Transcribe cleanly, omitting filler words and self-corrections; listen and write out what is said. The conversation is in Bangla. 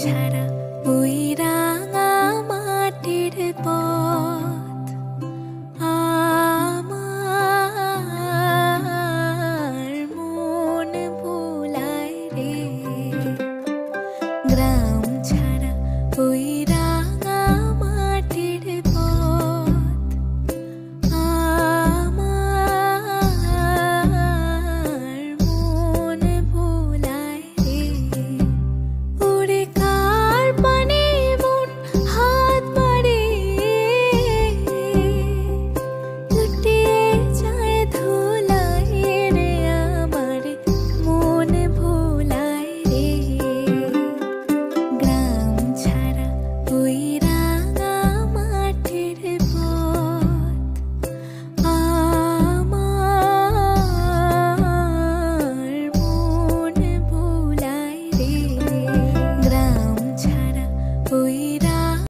ছাড়া ওই রাঙা মাটির পথ আমার মন ভোলায় রে। গ্রাম ছাড়া ওই রাঙা মাটির পথ আমার মন ভোলায় রে। ওরে কার পানে মন হাত বাড়িয়ে লুটিয়ে যায় ধুলায় রে, আমার মন ভোলায় রে। গ্রাম ছাড়া ওই রাঙা মাটির পথ আমার মন ভোলায় রে। গ্রাম ছাড়া ওই